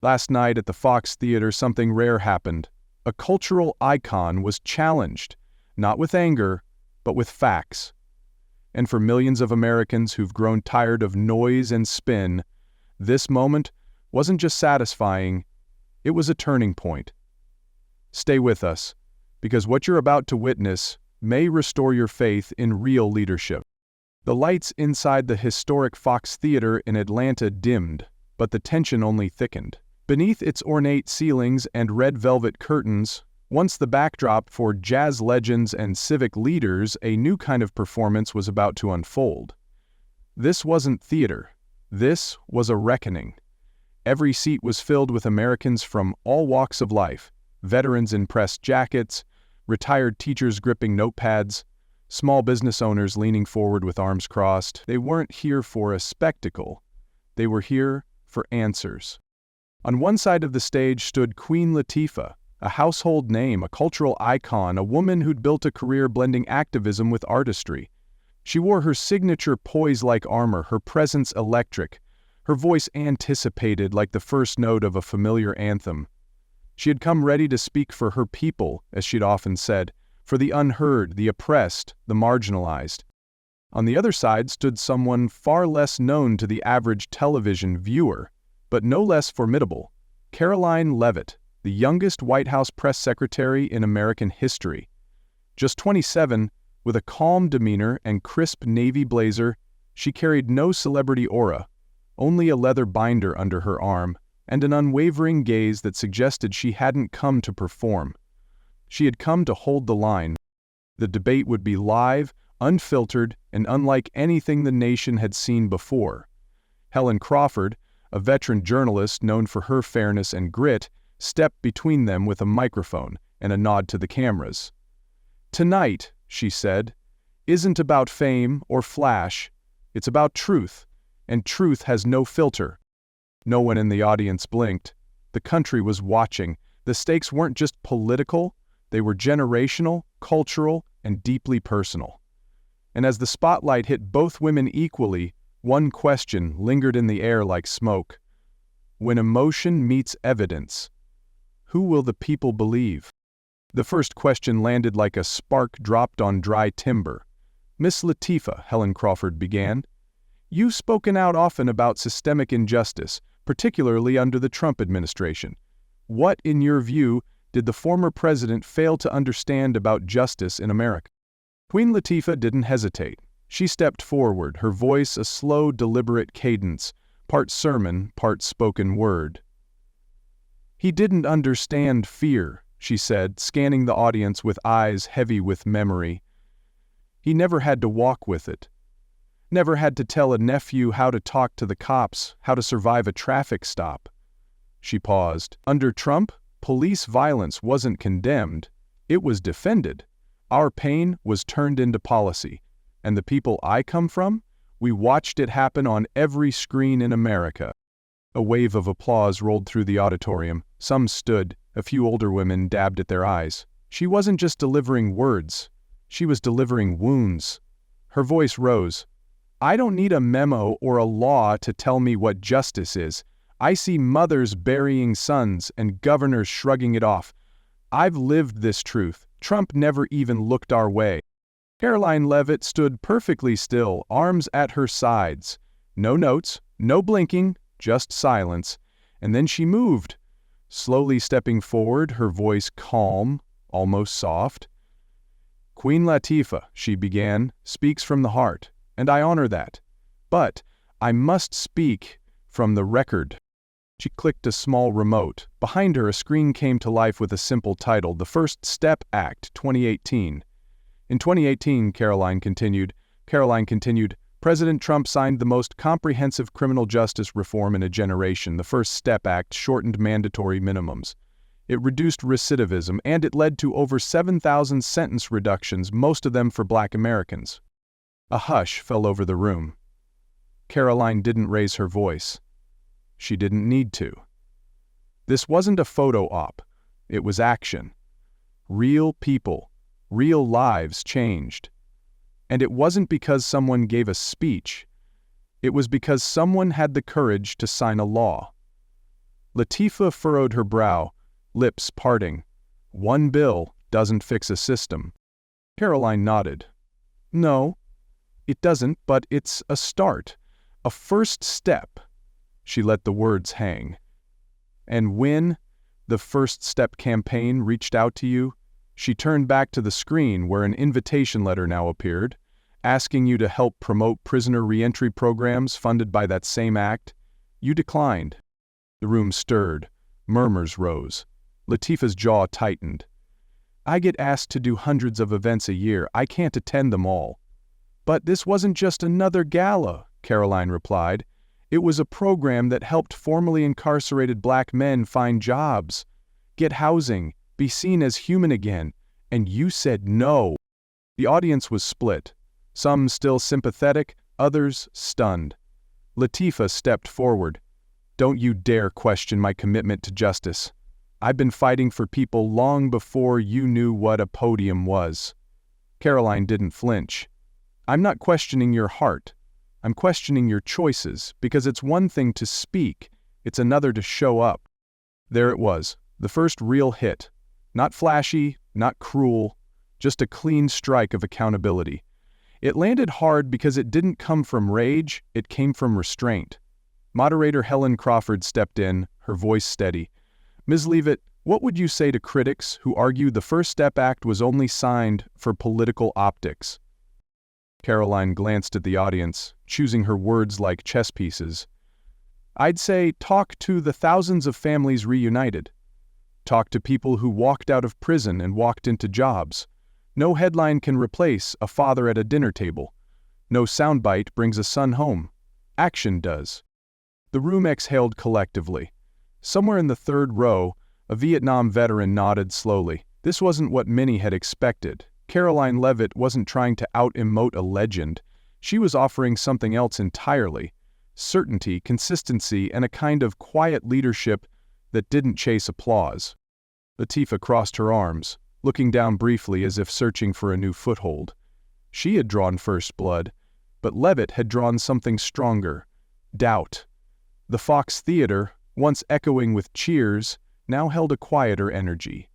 Last night at the Fox Theater, something rare happened. A cultural icon was challenged, not with anger, but with facts. And for millions of Americans who've grown tired of noise and spin, this moment wasn't just satisfying, it was a turning point. Stay with us, because what you're about to witness may restore your faith in real leadership. The lights inside the historic Fox Theater in Atlanta dimmed, but the tension only thickened. Beneath its ornate ceilings and red velvet curtains, once the backdrop for jazz legends and civic leaders, a new kind of performance was about to unfold. This wasn't theater. This was a reckoning. Every seat was filled with Americans from all walks of life, veterans in pressed jackets, retired teachers gripping notepads, small business owners leaning forward with arms crossed. They weren't here for a spectacle. They were here for answers. On one side of the stage stood Queen Latifah, a household name, a cultural icon, a woman who'd built a career blending activism with artistry. She wore her signature poise like armor, her presence electric, her voice anticipated like the first note of a familiar anthem. She had come ready to speak for her people, as she'd often said, for the unheard, the oppressed, the marginalized. On the other side stood someone far less known to the average television viewer, but no less formidable, Karoline Leavitt, the youngest White House press secretary in American history. Just 27, with a calm demeanor and crisp navy blazer, she carried no celebrity aura, only a leather binder under her arm, and an unwavering gaze that suggested she hadn't come to perform. She had come to hold the line. The debate would be live, unfiltered, and unlike anything the nation had seen before. Helen Crawford, a veteran journalist known for her fairness and grit, stepped between them with a microphone and a nod to the cameras. "Tonight," she said, "isn't about fame or flash. It's about truth, and truth has no filter." No one in the audience blinked. The country was watching. The stakes weren't just political, they were generational, cultural, and deeply personal. And as the spotlight hit both women equally, one question lingered in the air like smoke. When emotion meets evidence, who will the people believe? The first question landed like a spark dropped on dry timber. "Miss Latifah," Helen Crawford began, "you've spoken out often about systemic injustice, particularly under the Trump administration. What, in your view, did the former president fail to understand about justice in America?" Queen Latifah didn't hesitate. She stepped forward, her voice a slow, deliberate cadence, part sermon, part spoken word. "He didn't understand fear," she said, scanning the audience with eyes heavy with memory. "He never had to walk with it. Never had to tell a nephew how to talk to the cops, how to survive a traffic stop." She paused. "Under Trump, police violence wasn't condemned, it was defended. Our pain was turned into policy. And the people I come from, we watched it happen on every screen in America." A wave of applause rolled through the auditorium. Some stood, a few older women dabbed at their eyes. She wasn't just delivering words, she was delivering wounds. Her voice rose. "I don't need a memo or a law to tell me what justice is. I see mothers burying sons and governors shrugging it off. I've lived this truth. Trump never even looked our way." Karoline Leavitt stood perfectly still, arms at her sides. No notes, no blinking, just silence. And then she moved, slowly stepping forward, her voice calm, almost soft. "Queen Latifah," she began, "speaks from the heart, and I honor that. But I must speak from the record." She clicked a small remote. Behind her, a screen came to life with a simple title, "The First Step Act, 2018. In 2018, Caroline continued, President Trump signed the most comprehensive criminal justice reform in a generation. The First Step Act shortened mandatory minimums. It reduced recidivism, and it led to over 7,000 sentence reductions, most of them for Black Americans." A hush fell over the room. Caroline didn't raise her voice. She didn't need to. This wasn't a photo op. It was action. Real people, real lives changed. And it wasn't because someone gave a speech. It was because someone had the courage to sign a law. Latifah furrowed her brow, lips parting. One bill doesn't fix a system. Karoline nodded. No, it doesn't, but it's a start. A first step. She let the words hang. And when the First Step campaign reached out to you, she turned back to the screen where an invitation letter now appeared, asking you to help promote prisoner reentry programs funded by that same act. You declined. The room stirred. Murmurs rose. Latifah's jaw tightened. I get asked to do hundreds of events a year. I can't attend them all. But this wasn't just another gala, Karoline replied. It was a program that helped formerly incarcerated black men find jobs, get housing, be seen as human again, and you said no. The audience was split, some still sympathetic, others stunned. Latifah stepped forward. Don't you dare question my commitment to justice. I've been fighting for people long before you knew what a podium was. Karoline didn't flinch. I'm not questioning your heart. I'm questioning your choices, because it's one thing to speak, it's another to show up. There it was, the first real hit. Not flashy, not cruel, just a clean strike of accountability. It landed hard because it didn't come from rage, it came from restraint. Moderator Helen Crawford stepped in, her voice steady. Ms. Leavitt, what would you say to critics who argue the First Step Act was only signed for political optics? Karoline glanced at the audience, choosing her words like chess pieces. I'd say talk to the thousands of families reunited. Talk to people who walked out of prison and walked into jobs. No headline can replace a father at a dinner table. No soundbite brings a son home. Action does. The room exhaled collectively. Somewhere in the third row, a Vietnam veteran nodded slowly. This wasn't what many had expected. Karoline Leavitt wasn't trying to out-emote a legend. She was offering something else entirely. Certainty, consistency, and a kind of quiet leadership that didn't chase applause. Latifah crossed her arms, looking down briefly as if searching for a new foothold. She had drawn first blood, but Leavitt had drawn something stronger. Doubt. The Fox Theater, once echoing with cheers, now held a quieter energy.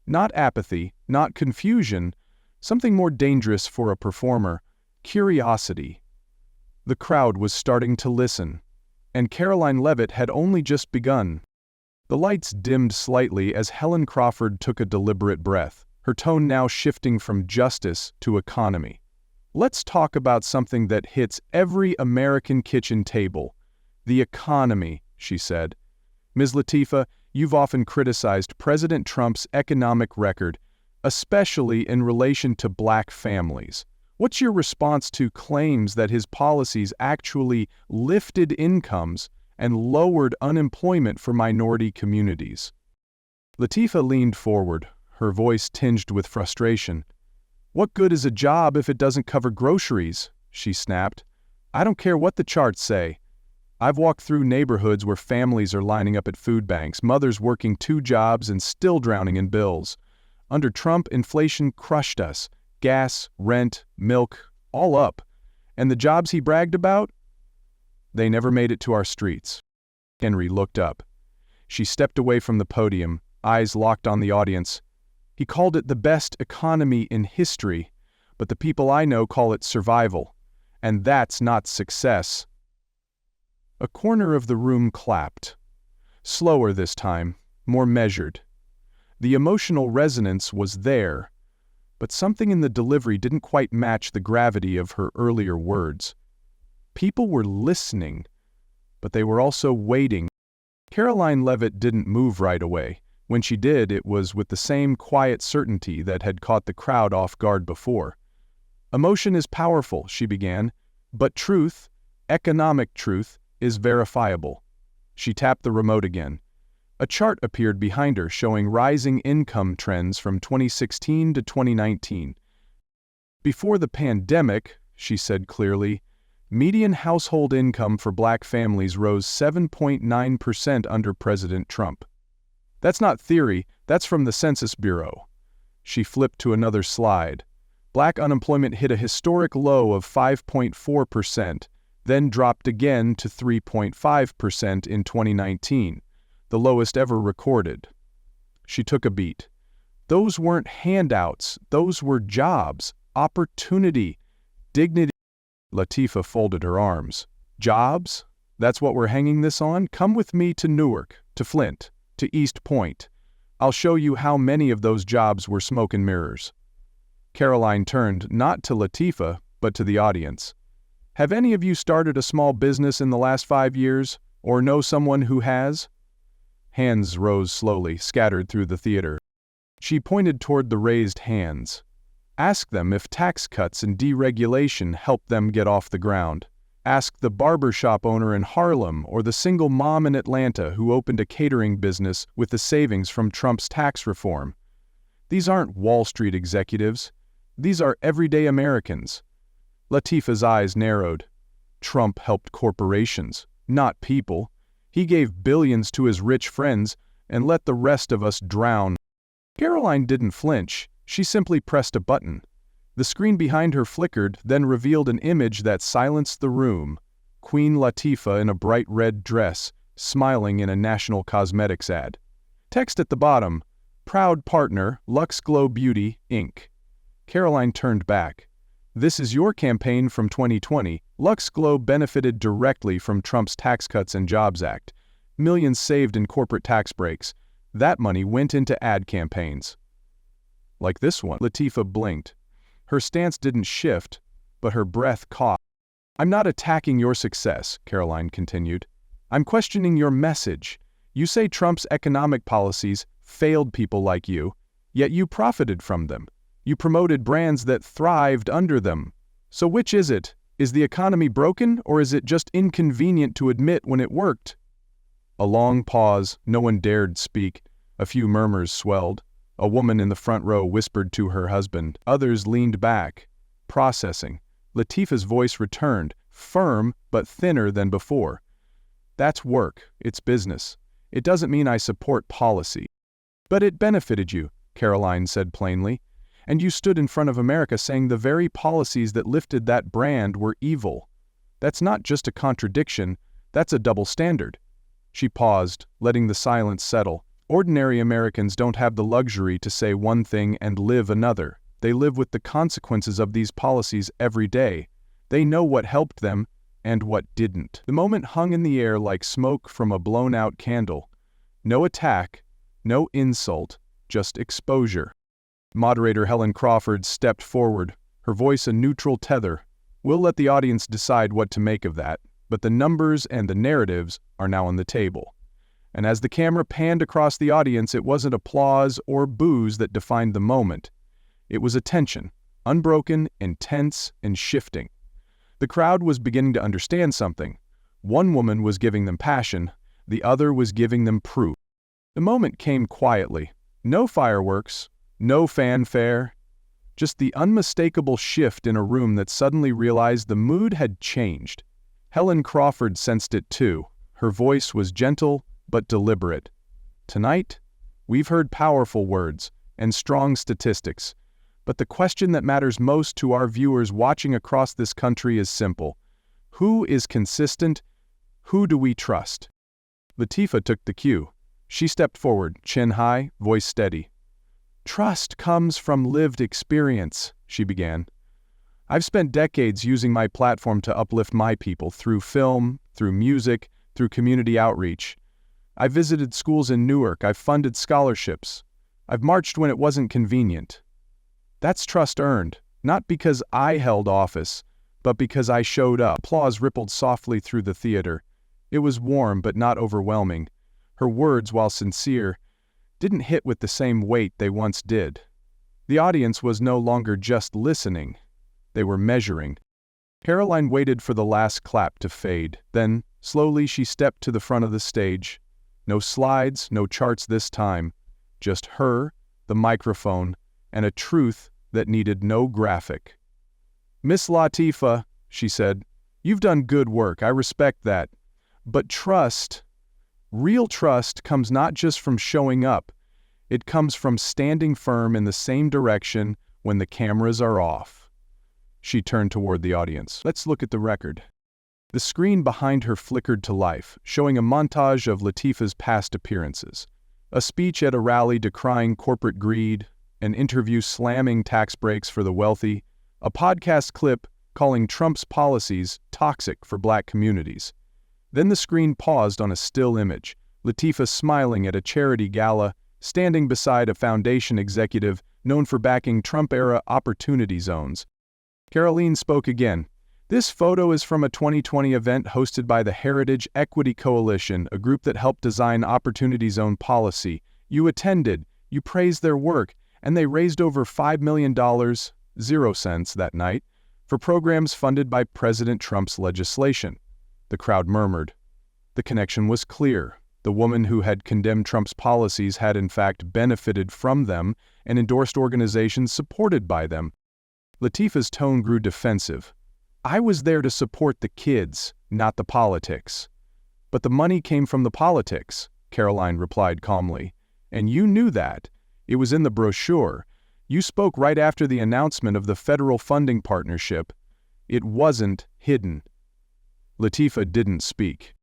Not apathy, not confusion, something more dangerous for a performer, curiosity. The crowd was starting to listen, and Karoline Leavitt had only just begun. The lights dimmed slightly as Helen Crawford took a deliberate breath, her tone now shifting from justice to economy. Let's talk about something that hits every American kitchen table. The economy, she said. Ms. Latifah, you've often criticized President Trump's economic record, especially in relation to black families. What's your response to claims that his policies actually lifted incomes and lowered unemployment for minority communities? Latifah leaned forward, her voice tinged with frustration. What good is a job if it doesn't cover groceries? She snapped. I don't care what the charts say. I've walked through neighborhoods where families are lining up at food banks, mothers working 2 jobs and still drowning in bills. Under Trump, inflation crushed us. Gas, rent, milk, all up. And the jobs he bragged about? They never made it to our streets. Henry looked up. She stepped away from the podium, eyes locked on the audience. He called it the best economy in history, but the people I know call it survival. And that's not success. A corner of the room clapped. Slower this time, more measured. The emotional resonance was there, but something in the delivery didn't quite match the gravity of her earlier words. People were listening, but they were also waiting. Karoline Leavitt didn't move right away. When she did, it was with the same quiet certainty that had caught the crowd off guard before. Emotion is powerful, she began, but truth, economic truth, is verifiable. She tapped the remote again. A chart appeared behind her showing rising income trends from 2016 to 2019. Before the pandemic, she said clearly, median household income for black families rose 7.9% under President Trump. That's not theory, that's from the Census Bureau. She flipped to another slide. Black unemployment hit a historic low of 5.4%, then dropped again to 3.5% in 2019. the lowest ever recorded. She took a beat. Those weren't handouts, those were jobs, opportunity, dignity. Latifah folded her arms. Jobs? That's what we're hanging this on? Come with me to Newark, to Flint, to East Point. I'll show you how many of those jobs were smoke and mirrors. Karoline turned not to Latifah, but to the audience. Have any of you started a small business in the last 5 years, or know someone who has? Hands rose slowly, scattered through the theater. She pointed toward the raised hands. Ask them if tax cuts and deregulation helped them get off the ground. Ask the barbershop owner in Harlem or the single mom in Atlanta who opened a catering business with the savings from Trump's tax reform. These aren't Wall Street executives. These are everyday Americans. Latifah's eyes narrowed. Trump helped corporations, not people. He gave billions to his rich friends and let the rest of us drown. Karoline didn't flinch. She simply pressed a button. The screen behind her flickered, then revealed an image that silenced the room. Queen Latifah in a bright red dress, smiling in a national cosmetics ad. Text at the bottom, Proud Partner, Lux Glow Beauty, Inc. Karoline turned back. This is your campaign from 2020. Lux Glow benefited directly from Trump's Tax Cuts and Jobs Act. Millions saved in corporate tax breaks. That money went into ad campaigns. Like this one. Latifah blinked. Her stance didn't shift, but her breath caught. I'm not attacking your success, Karoline continued. I'm questioning your message. You say Trump's economic policies failed people like you, yet you profited from them. You promoted brands that thrived under them. So which is it? Is the economy broken, or is it just inconvenient to admit when it worked? A long pause, no one dared speak. A few murmurs swelled. A woman in the front row whispered to her husband. Others leaned back, processing. Latifah's voice returned, firm but thinner than before. That's work, it's business. It doesn't mean I support policy. But it benefited you, Karoline said plainly. And you stood in front of America saying the very policies that lifted that brand were evil. That's not just a contradiction, that's a double standard. She paused, letting the silence settle. Ordinary Americans don't have the luxury to say one thing and live another. They live with the consequences of these policies every day. They know what helped them and what didn't. The moment hung in the air like smoke from a blown-out candle. No attack, no insult, just exposure. Moderator Helen Crawford stepped forward, her voice a neutral tether. We'll let the audience decide what to make of that, but the numbers and the narratives are now on the table. And as the camera panned across the audience, it wasn't applause or boos that defined the moment. It was attention, unbroken, intense, and shifting. The crowd was beginning to understand something. One woman was giving them passion, the other was giving them proof. The moment came quietly. No fireworks, no fanfare, just the unmistakable shift in a room that suddenly realized the mood had changed. Helen Crawford sensed it too. Her voice was gentle but deliberate. Tonight, we've heard powerful words and strong statistics, but the question that matters most to our viewers watching across this country is simple. Who is consistent? Who do we trust? Latifah took the cue. She stepped forward, chin high, voice steady. Trust comes from lived experience, she began. I've spent decades using my platform to uplift my people through film, through music, through community outreach. I visited schools in Newark, I've funded scholarships. I've marched when it wasn't convenient. That's trust earned, not because I held office, but because I showed up. Applause rippled softly through the theater. It was warm but not overwhelming. Her words, while sincere, didn't hit with the same weight they once did. The audience was no longer just listening. They were measuring. Karoline waited for the last clap to fade. Then, slowly she stepped to the front of the stage. No slides, no charts this time. Just her, the microphone, and a truth that needed no graphic. Miss Latifah, she said, you've done good work, I respect that. But trust, real trust, comes not just from showing up. It comes from standing firm in the same direction when the cameras are off. She turned toward the audience. Let's look at the record. The screen behind her flickered to life, showing a montage of Latifah's past appearances. A speech at a rally decrying corporate greed, an interview slamming tax breaks for the wealthy, a podcast clip calling Trump's policies toxic for black communities. Then the screen paused on a still image, Latifah smiling at a charity gala, standing beside a foundation executive known for backing Trump-era opportunity zones. Karoline spoke again. This photo is from a 2020 event hosted by the Heritage Equity Coalition, a group that helped design Opportunity Zone policy. You attended, you praised their work, and they raised over $5 million, 0 cents that night, for programs funded by President Trump's legislation. The crowd murmured. The connection was clear. The woman who had condemned Trump's policies had in fact benefited from them and endorsed organizations supported by them. Latifah's tone grew defensive. I was there to support the kids, not the politics. But the money came from the politics, Karoline replied calmly. And you knew that. It was in the brochure. You spoke right after the announcement of the federal funding partnership. It wasn't hidden. Latifah didn't speak.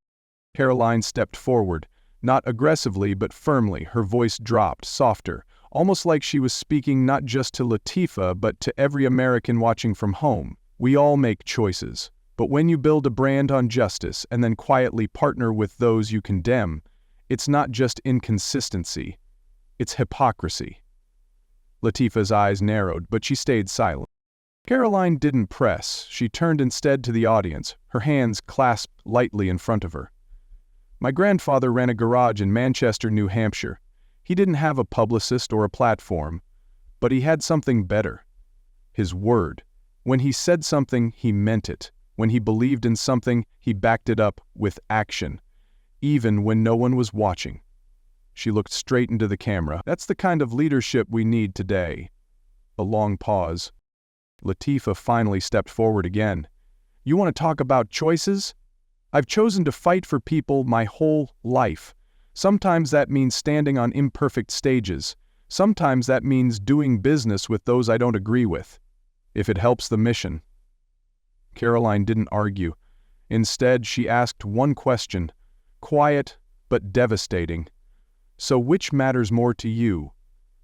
Karoline stepped forward, not aggressively but firmly. Her voice dropped, softer, almost like she was speaking not just to Latifah but to every American watching from home. We all make choices, but when you build a brand on justice and then quietly partner with those you condemn, it's not just inconsistency, it's hypocrisy. Latifah's eyes narrowed, but she stayed silent. Karoline didn't press. She turned instead to the audience, her hands clasped lightly in front of her. My grandfather ran a garage in Manchester, New Hampshire. He didn't have a publicist or a platform, but he had something better. His word. When he said something, he meant it. When he believed in something, he backed it up with action, even when no one was watching. She looked straight into the camera. That's the kind of leadership we need today. A long pause. Latifah finally stepped forward again. You want to talk about choices? I've chosen to fight for people my whole life. Sometimes that means standing on imperfect stages. Sometimes that means doing business with those I don't agree with, if it helps the mission. Karoline didn't argue. Instead, she asked one question, quiet but devastating. So which matters more to you,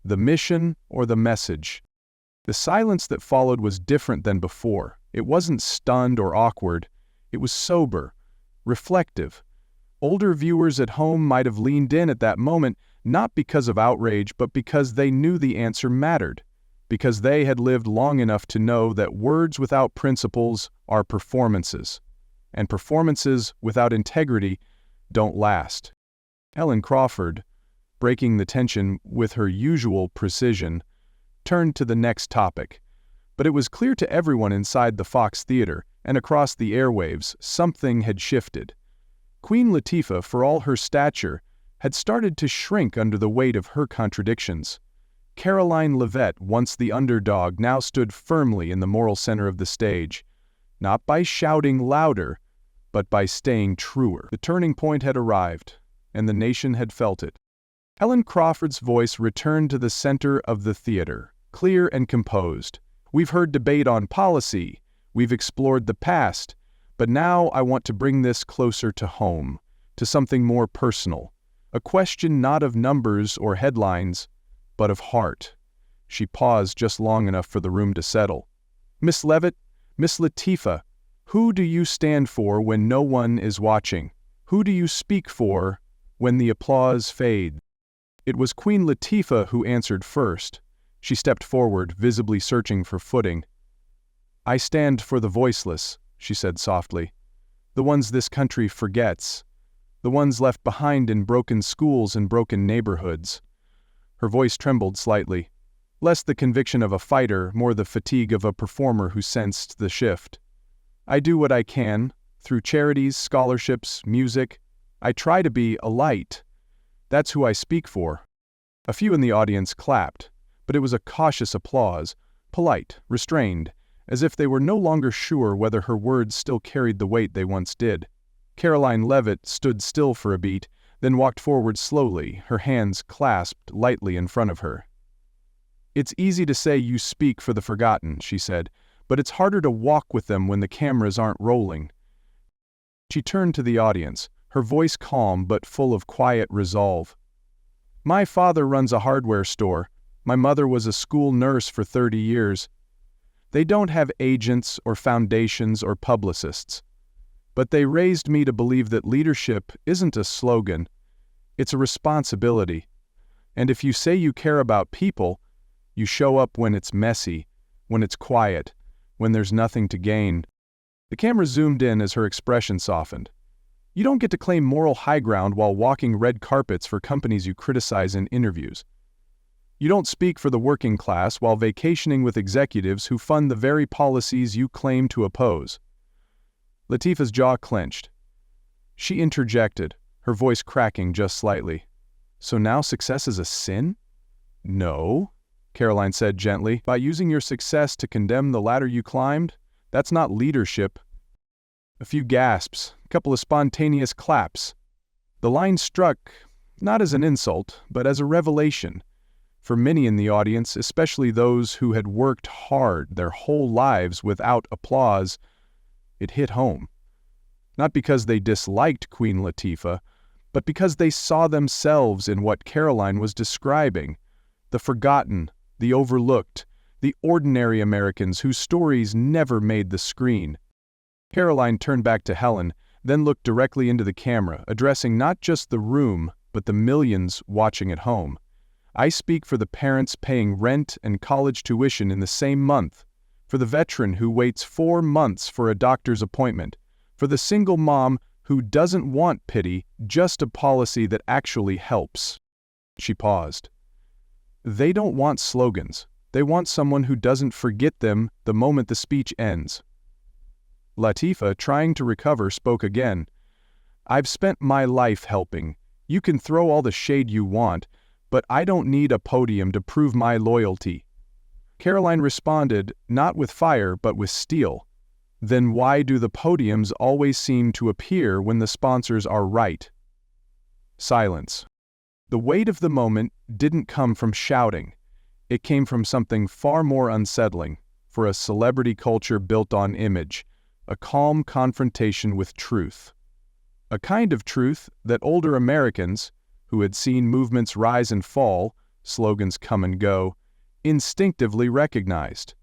the mission or the message? The silence that followed was different than before. It wasn't stunned or awkward. It was sober, reflective. Older viewers at home might have leaned in at that moment, not because of outrage, but because they knew the answer mattered, because they had lived long enough to know that words without principles are performances, and performances without integrity don't last. Ellen Crawford, breaking the tension with her usual precision, turned to the next topic. But it was clear to everyone inside the Fox Theater and across the airwaves something had shifted. Queen Latifah, for all her stature, had started to shrink under the weight of her contradictions. Karoline Leavitt, once the underdog, now stood firmly in the moral center of the stage, not by shouting louder, but by staying truer. The turning point had arrived, and the nation had felt it. Ellen Crawford's voice returned to the center of the theater, clear and composed. We've heard debate on policy, we've explored the past, but now I want to bring this closer to home, to something more personal. A question not of numbers or headlines, but of heart. She paused just long enough for the room to settle. Miss Leavitt, Miss Latifah, who do you stand for when no one is watching? Who do you speak for when the applause fades? It was Queen Latifah who answered first. She stepped forward, visibly searching for footing. I stand for the voiceless, she said softly. The ones this country forgets. The ones left behind in broken schools and broken neighborhoods. Her voice trembled slightly. Less the conviction of a fighter, more the fatigue of a performer who sensed the shift. I do what I can, through charities, scholarships, music. I try to be a light. That's who I speak for. A few in the audience clapped, but it was a cautious applause, polite, restrained, as if they were no longer sure whether her words still carried the weight they once did. Karoline Leavitt stood still for a beat, then walked forward slowly, her hands clasped lightly in front of her. It's easy to say you speak for the forgotten, she said, but it's harder to walk with them when the cameras aren't rolling. She turned to the audience, her voice calm but full of quiet resolve. "My father runs a hardware store. My mother was a school nurse for 30 years. They don't have agents or foundations or publicists. But they raised me to believe that leadership isn't a slogan, it's a responsibility. And if you say you care about people, you show up when it's messy, when it's quiet, when there's nothing to gain." The camera zoomed in as her expression softened. "You don't get to claim moral high ground while walking red carpets for companies you criticize in interviews. You don't speak for the working class while vacationing with executives who fund the very policies you claim to oppose." Latifah's jaw clenched. She interjected, her voice cracking just slightly. "So now success is a sin?" "No," Karoline said gently. "By using your success to condemn the ladder you climbed, that's not leadership." A few gasps, a couple of spontaneous claps. The line struck, not as an insult, but as a revelation. For many in the audience, especially those who had worked hard their whole lives without applause, it hit home. Not because they disliked Queen Latifah, but because they saw themselves in what Karoline was describing. The forgotten, the overlooked, the ordinary Americans whose stories never made the screen. Karoline turned back to Helen, then looked directly into the camera, addressing not just the room, but the millions watching at home. "I speak for the parents paying rent and college tuition in the same month, for the veteran who waits 4 months for a doctor's appointment, for the single mom who doesn't want pity, just a policy that actually helps." She paused. "They don't want slogans. They want someone who doesn't forget them the moment the speech ends." Latifah, trying to recover, spoke again. "I've spent my life helping. You can throw all the shade you want, but I don't need a podium to prove my loyalty." Karoline responded, not with fire but with steel. "Then why do the podiums always seem to appear when the sponsors are right?" Silence. The weight of the moment didn't come from shouting. It came from something far more unsettling, for a celebrity culture built on image, a calm confrontation with truth. A kind of truth that older Americans, who had seen movements rise and fall, slogans come and go, instinctively recognized.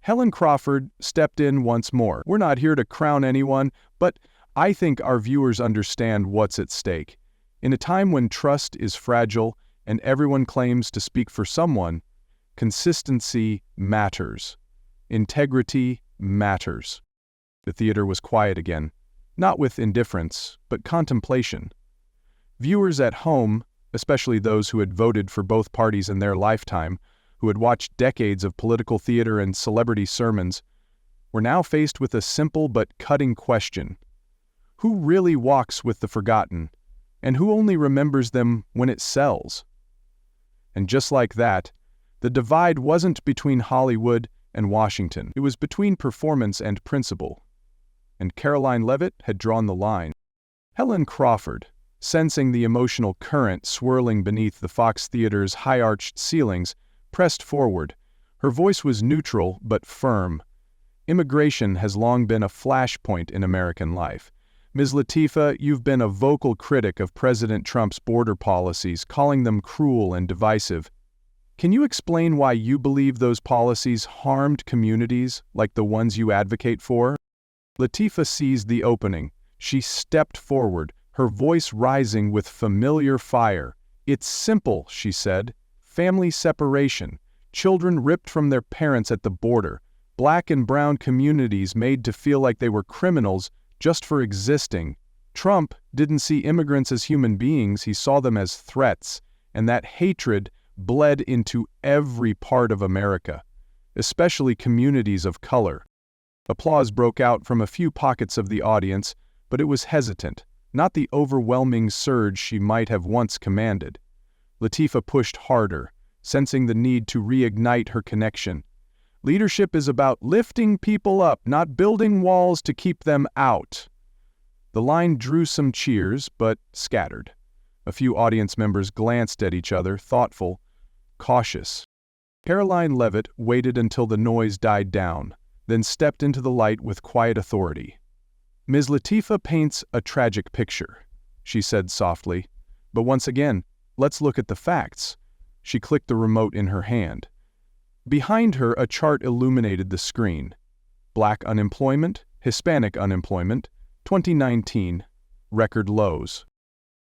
Helen Crawford stepped in once more. "We're not here to crown anyone, but I think our viewers understand what's at stake. In a time when trust is fragile and everyone claims to speak for someone, consistency matters. Integrity matters." The theater was quiet again, not with indifference, but contemplation. Viewers at home, especially those who had voted for both parties in their lifetime, who had watched decades of political theater and celebrity sermons, were now faced with a simple but cutting question. Who really walks with the forgotten, and who only remembers them when it sells? And just like that, the divide wasn't between Hollywood and Washington. It was between performance and principle. And Karoline Leavitt had drawn the line. Helen Crawford, sensing the emotional current swirling beneath the Fox Theater's high-arched ceilings, pressed forward. Her voice was neutral but firm. "Immigration has long been a flashpoint in American life. Ms. Latifah, you've been a vocal critic of President Trump's border policies, calling them cruel and divisive. Can you explain why you believe those policies harmed communities like the ones you advocate for?" Latifah seized the opening. She stepped forward, her voice rising with familiar fire. "It's simple," she said. "Family separation, children ripped from their parents at the border, black and brown communities made to feel like they were criminals just for existing. Trump didn't see immigrants as human beings, he saw them as threats, and that hatred bled into every part of America, especially communities of color." Applause broke out from a few pockets of the audience, but it was hesitant, not the overwhelming surge she might have once commanded. Latifah pushed harder, sensing the need to reignite her connection. "Leadership is about lifting people up, not building walls to keep them out." The line drew some cheers, but scattered. A few audience members glanced at each other, thoughtful, cautious. Karoline Leavitt waited until the noise died down, then stepped into the light with quiet authority. Ms. Latifah paints a tragic picture, she said softly. But once again, let's look at the facts. She clicked the remote in her hand. Behind her, a chart illuminated the screen. Black unemployment, Hispanic unemployment, 2019, record lows.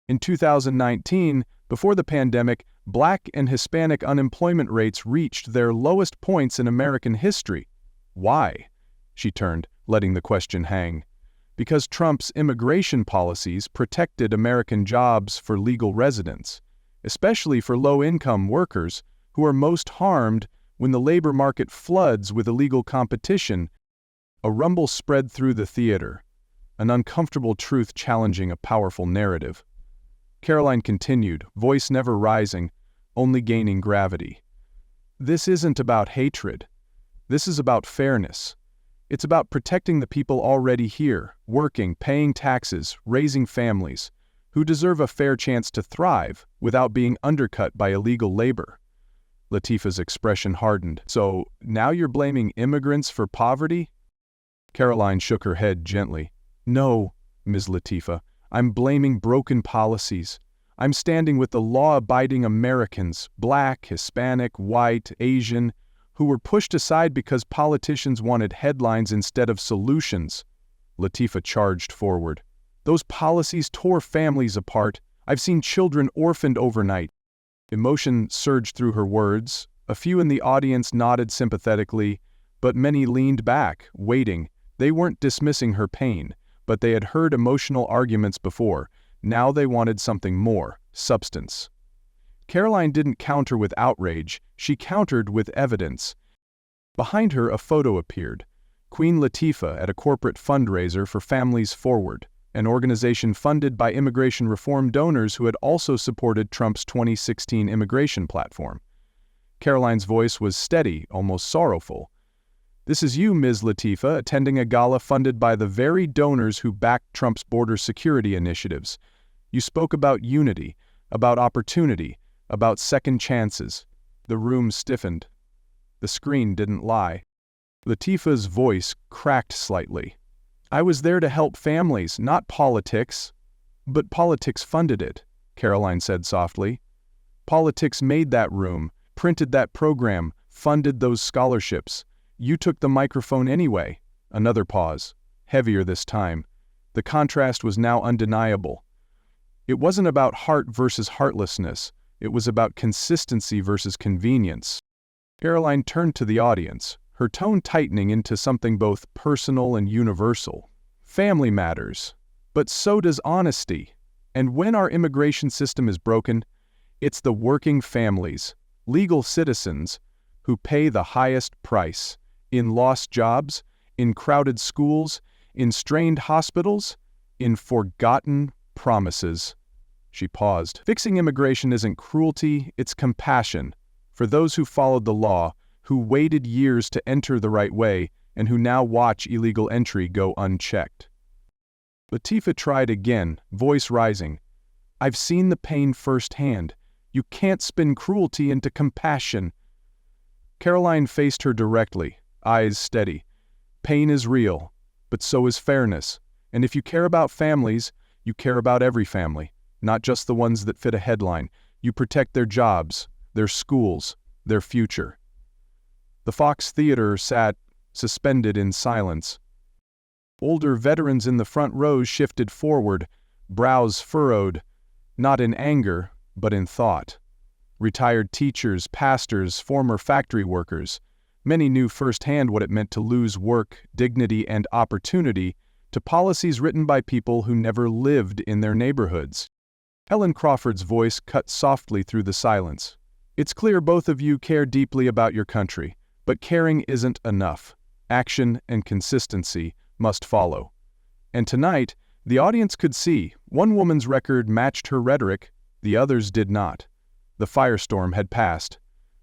In 2019, before the pandemic, Black and Hispanic unemployment rates reached their lowest points in American history. Why? She turned, letting the question hang. Because Trump's immigration policies protected American jobs for legal residents, especially for low-income workers who are most harmed when the labor market floods with illegal competition. A rumble spread through the theater, an uncomfortable truth challenging a powerful narrative. Karoline continued, voice never rising, only gaining gravity. This isn't about hatred. This is about fairness. It's about protecting the people already here, working, paying taxes, raising families, who deserve a fair chance to thrive without being undercut by illegal labor. Latifah's expression hardened. So, now you're blaming immigrants for poverty? Karoline shook her head gently. No, Ms. Latifah, I'm blaming broken policies. I'm standing with the law-abiding Americans, Black, Hispanic, white, Asian, who were pushed aside because politicians wanted headlines instead of solutions. Latifah charged forward. Those policies tore families apart. I've seen children orphaned overnight. Emotion surged through her words. A few in the audience nodded sympathetically, but many leaned back, waiting. They weren't dismissing her pain, but they had heard emotional arguments before. Now they wanted something more, substance. Karoline didn't counter with outrage, she countered with evidence. Behind her, a photo appeared. Queen Latifah at a corporate fundraiser for Families Forward, an organization funded by immigration reform donors who had also supported Trump's 2016 immigration platform. Karoline's voice was steady, almost sorrowful. This is you, Ms. Latifah, attending a gala funded by the very donors who backed Trump's border security initiatives. You spoke about unity, about opportunity, about second chances. The room stiffened. The screen didn't lie. Latifah's voice cracked slightly. I was there to help families, not politics. But politics funded it, Karoline said softly. Politics made that room, printed that program, funded those scholarships. You took the microphone anyway. Another pause, heavier this time. The contrast was now undeniable. It wasn't about heart versus heartlessness. It was about consistency versus convenience. Karoline turned to the audience, her tone tightening into something both personal and universal. Family matters, but so does honesty. And when our immigration system is broken, it's the working families, legal citizens, who pay the highest price. In lost jobs, in crowded schools, in strained hospitals, in forgotten promises. She paused. Fixing immigration isn't cruelty, it's compassion. For those who followed the law, who waited years to enter the right way, and who now watch illegal entry go unchecked. Latifah tried again, voice rising. I've seen the pain firsthand. You can't spin cruelty into compassion. Karoline faced her directly, eyes steady. Pain is real, but so is fairness. And if you care about families, you care about every family, not just the ones that fit a headline. You protect their jobs, their schools, their future. The Fox Theater sat, suspended in silence. Older veterans in the front rows shifted forward, brows furrowed, not in anger, but in thought. Retired teachers, pastors, former factory workers. Many knew firsthand what it meant to lose work, dignity, and opportunity to policies written by people who never lived in their neighborhoods. Helen Crawford's voice cut softly through the silence. It's clear both of you care deeply about your country, but caring isn't enough. Action and consistency must follow. And tonight, the audience could see one woman's record matched her rhetoric, the others did not. The firestorm had passed,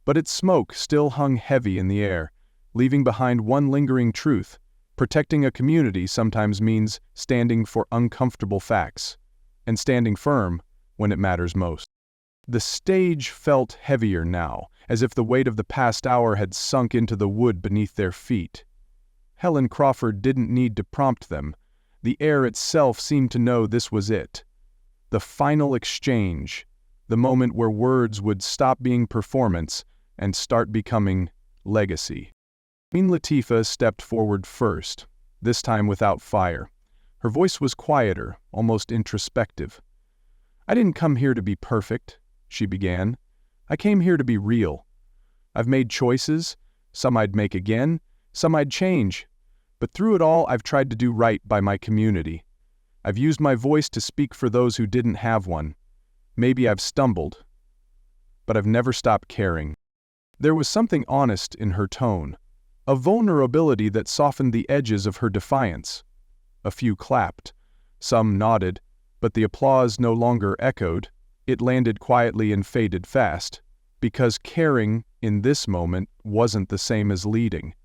but its smoke still hung heavy in the air, leaving behind one lingering truth. Protecting a community sometimes means standing for uncomfortable facts, and standing firm when it matters most. The stage felt heavier now, as if the weight of the past hour had sunk into the wood beneath their feet. Helen Crawford didn't need to prompt them. The air itself seemed to know this was it. The final exchange, the moment where words would stop being performance and start becoming legacy. Queen Latifah stepped forward first, this time without fire. Her voice was quieter, almost introspective. "I didn't come here to be perfect," she began. "I came here to be real. I've made choices, some I'd make again, some I'd change. But through it all, I've tried to do right by my community. I've used my voice to speak for those who didn't have one. Maybe I've stumbled, but I've never stopped caring." There was something honest in her tone, a vulnerability that softened the edges of her defiance. A few clapped, some nodded, but the applause no longer echoed. It landed quietly and faded fast, because caring in this moment wasn't the same as leading.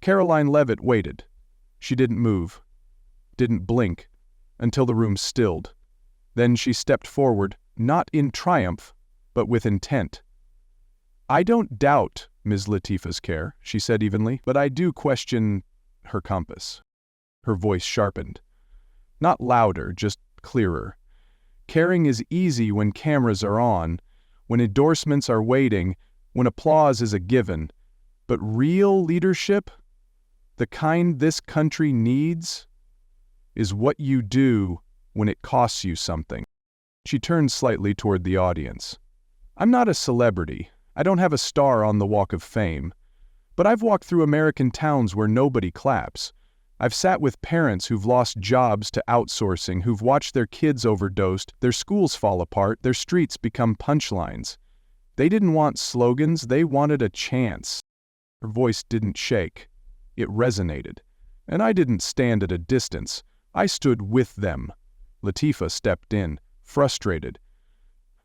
Karoline Leavitt waited. She didn't move, didn't blink, until the room stilled. Then she stepped forward, not in triumph, but with intent. "I don't doubt Ms. Latifah's care," she said evenly, "but I do question her compass." Her voice sharpened. Not louder, just clearer. Caring is easy when cameras are on, when endorsements are waiting, when applause is a given. But real leadership, the kind this country needs, is what you do when it costs you something. She turned slightly toward the audience. "I'm not a celebrity. I don't have a star on the Walk of Fame. But I've walked through American towns where nobody claps. I've sat with parents who've lost jobs to outsourcing, who've watched their kids overdosed, their schools fall apart, their streets become punchlines. They didn't want slogans, they wanted a chance." Her voice didn't shake. It resonated. "And I didn't stand at a distance. I stood with them." Latifah stepped in, frustrated.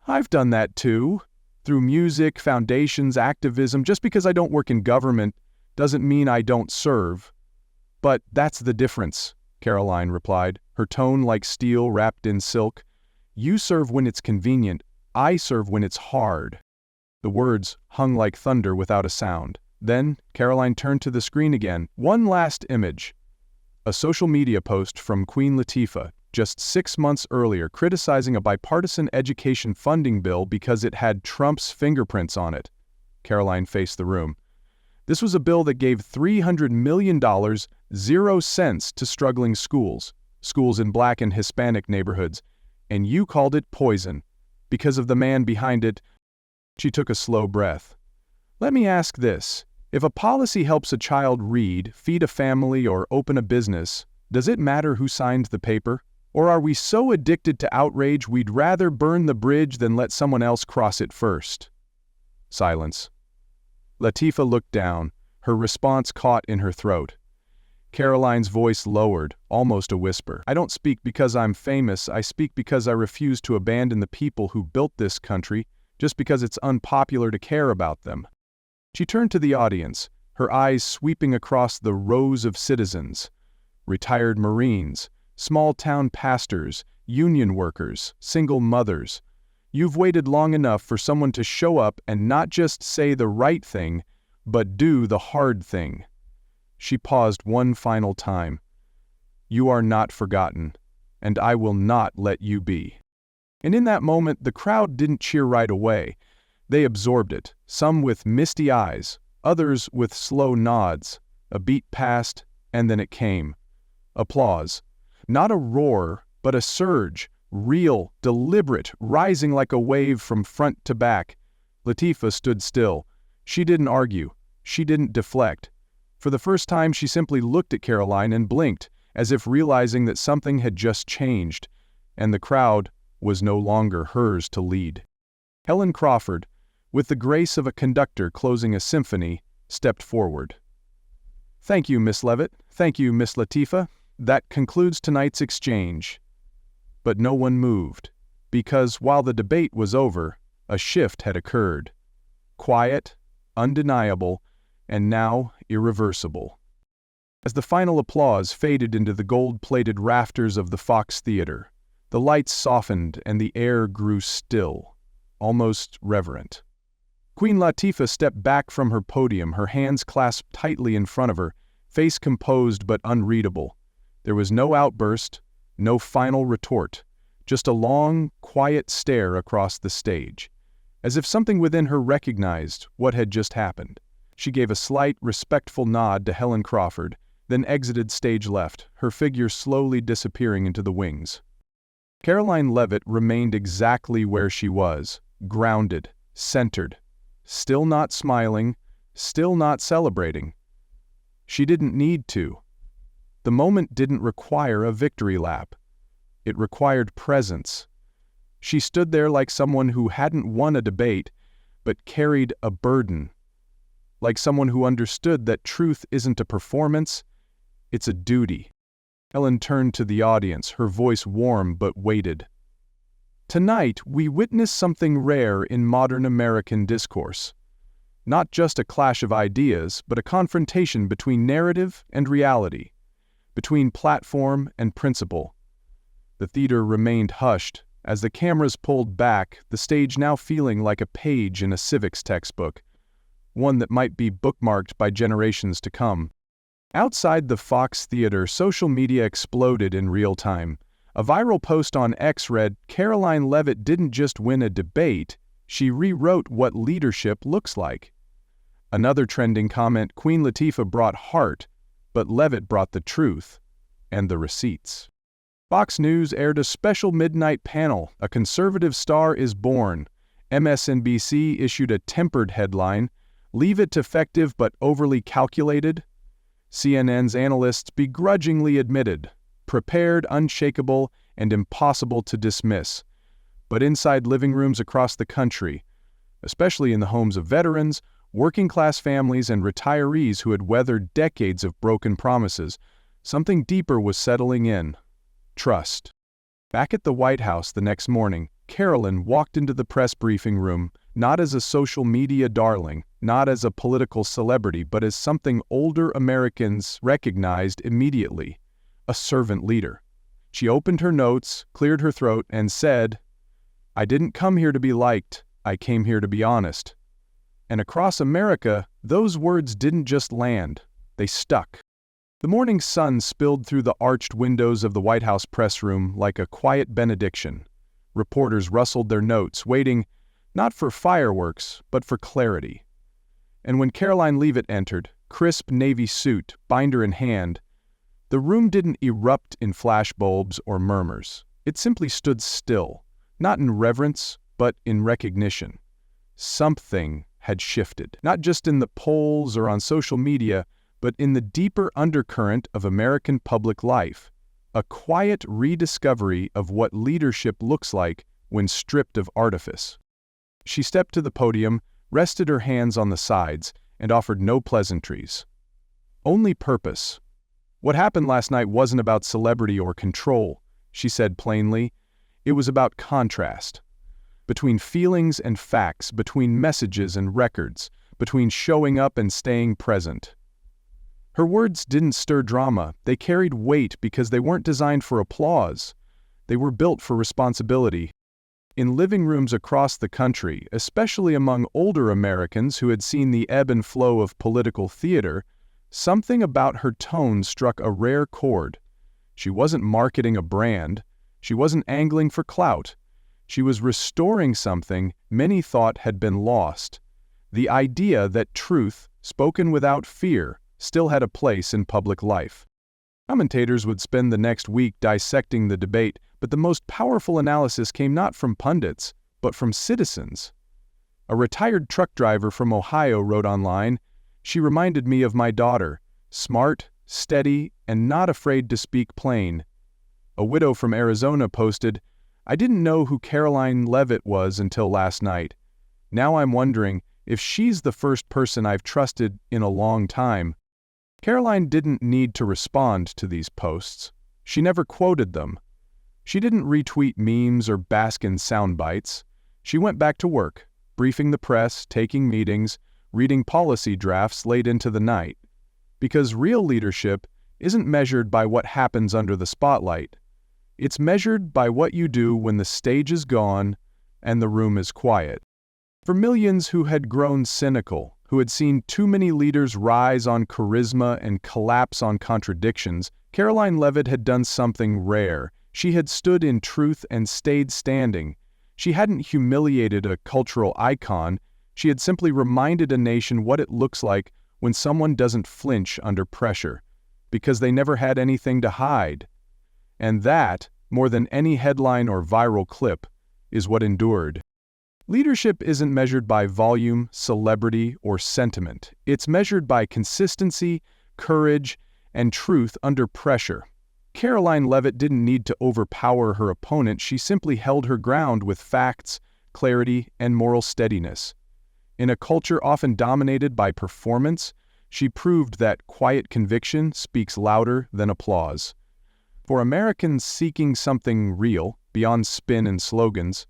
"I've done that too. Through music, foundations, activism. Just because I don't work in government doesn't mean I don't serve." "But that's the difference," Karoline replied, her tone like steel wrapped in silk. "You serve when it's convenient. I serve when it's hard." The words hung like thunder without a sound. Then, Karoline turned to the screen again. One last image. A social media post from Queen Latifah, just 6 months earlier, criticizing a bipartisan education funding bill because it had Trump's fingerprints on it. Karoline faced the room. "This was a bill that gave $300 million, 0 cents to struggling schools in Black and Hispanic neighborhoods, and you called it poison. Because of the man behind it." She took a slow breath. "Let me ask this. If a policy helps a child read, feed a family, or open a business, does it matter who signed the paper? Or are we so addicted to outrage we'd rather burn the bridge than let someone else cross it first?" Silence. Latifah looked down, her response caught in her throat. Karoline's voice lowered, almost a whisper. "I don't speak because I'm famous, I speak because I refuse to abandon the people who built this country just because it's unpopular to care about them." She turned to the audience, her eyes sweeping across the rows of citizens. Retired Marines, small-town pastors, union workers, single mothers. You've waited long enough for someone to show up and not just say the right thing, but do the hard thing. She paused one final time. "You are not forgotten, and I will not let you be." And in that moment, the crowd didn't cheer right away. They absorbed it, some with misty eyes, others with slow nods. A beat passed, and then it came. Applause. Not a roar, but a surge, real, deliberate, rising like a wave from front to back. Latifah stood still. She didn't argue. She didn't deflect. For the first time, she simply looked at Karoline and blinked, as if realizing that something had just changed, and the crowd was no longer hers to lead. Helen Crawford, with the grace of a conductor closing a symphony, stepped forward. "Thank you, Miss Leavitt. Thank you, Miss Latifah. That concludes tonight's exchange." But no one moved, because while the debate was over, a shift had occurred. Quiet, undeniable, and now irreversible. As the final applause faded into the gold-plated rafters of the Fox Theater, the lights softened and the air grew still, almost reverent. Queen Latifah stepped back from her podium, her hands clasped tightly in front of her, face composed but unreadable. There was no outburst, no final retort, just a long, quiet stare across the stage, as if something within her recognized what had just happened. She gave a slight, respectful nod to Helen Crawford, then exited stage left, her figure slowly disappearing into the wings. Karoline Leavitt remained exactly where she was, grounded, centered, still not smiling, still not celebrating. She didn't need to. The moment didn't require a victory lap. It required presence. She stood there like someone who hadn't won a debate, but carried a burden. Like someone who understood that truth isn't a performance, it's a duty. Helen turned to the audience, her voice warm but weighted. Tonight, we witness something rare in modern American discourse. Not just a clash of ideas, but a confrontation between narrative and reality, between platform and principle. The theater remained hushed. As the cameras pulled back, the stage now feeling like a page in a civics textbook, one that might be bookmarked by generations to come. Outside the Fox Theater, social media exploded in real time. A viral post on X read, "Karoline Leavitt didn't just win a debate, she rewrote what leadership looks like." Another trending comment, "Queen Latifah brought heart, but Leavitt brought the truth and the receipts." Fox News aired a special midnight panel, "A Conservative Star is Born." MSNBC issued a tempered headline, "Leavitt effective but overly calculated." CNN's analysts begrudgingly admitted, prepared, unshakable, and impossible to dismiss. But inside living rooms across the country, especially in the homes of veterans, working-class families, and retirees who had weathered decades of broken promises, something deeper was settling in. Trust. Back at the White House the next morning, Karoline walked into the press briefing room, not as a social media darling, not as a political celebrity, but as something older Americans recognized immediately: a servant leader. She opened her notes, cleared her throat, and said, "I didn't come here to be liked, I came here to be honest." And across America, those words didn't just land, they stuck. The morning sun spilled through the arched windows of the White House press room like a quiet benediction. Reporters rustled their notes, waiting not for fireworks, but for clarity. And when Karoline Leavitt entered, crisp navy suit, binder in hand, the room didn't erupt in flashbulbs or murmurs. It simply stood still, not in reverence, but in recognition. Something had shifted, not just in the polls or on social media, but in the deeper undercurrent of American public life, a quiet rediscovery of what leadership looks like when stripped of artifice. She stepped to the podium, rested her hands on the sides, and offered no pleasantries. Only purpose. "What happened last night wasn't about celebrity or control," she said plainly. "It was about contrast. Between feelings and facts, between messages and records, between showing up and staying present." Her words didn't stir drama, they carried weight because they weren't designed for applause. They were built for responsibility. In living rooms across the country, especially among older Americans who had seen the ebb and flow of political theater, something about her tone struck a rare chord. She wasn't marketing a brand. She wasn't angling for clout. She was restoring something many thought had been lost: the idea that truth, spoken without fear, still had a place in public life. Commentators would spend the next week dissecting the debate, but the most powerful analysis came not from pundits, but from citizens. A retired truck driver from Ohio wrote online, "She reminded me of my daughter, smart, steady, and not afraid to speak plain." A widow from Arizona posted, "I didn't know who Karoline Leavitt was until last night. Now I'm wondering if she's the first person I've trusted in a long time." Karoline didn't need to respond to these posts. She never quoted them. She didn't retweet memes or bask in sound bites. She went back to work, briefing the press, taking meetings, reading policy drafts late into the night. Because real leadership isn't measured by what happens under the spotlight. It's measured by what you do when the stage is gone and the room is quiet. For millions who had grown cynical, who had seen too many leaders rise on charisma and collapse on contradictions, Karoline Leavitt had done something rare. She had stood in truth and stayed standing. She hadn't humiliated a cultural icon, she had simply reminded a nation what it looks like when someone doesn't flinch under pressure, because they never had anything to hide. And that, more than any headline or viral clip, is what endured. Leadership isn't measured by volume, celebrity, or sentiment. It's measured by consistency, courage, and truth under pressure. Karoline Leavitt didn't need to overpower her opponent, she simply held her ground with facts, clarity, and moral steadiness. In a culture often dominated by performance, she proved that quiet conviction speaks louder than applause. For Americans seeking something real, beyond spin and slogans,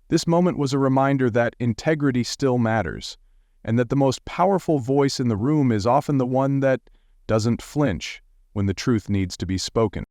this moment was a reminder that integrity still matters, and that the most powerful voice in the room is often the one that doesn't flinch when the truth needs to be spoken.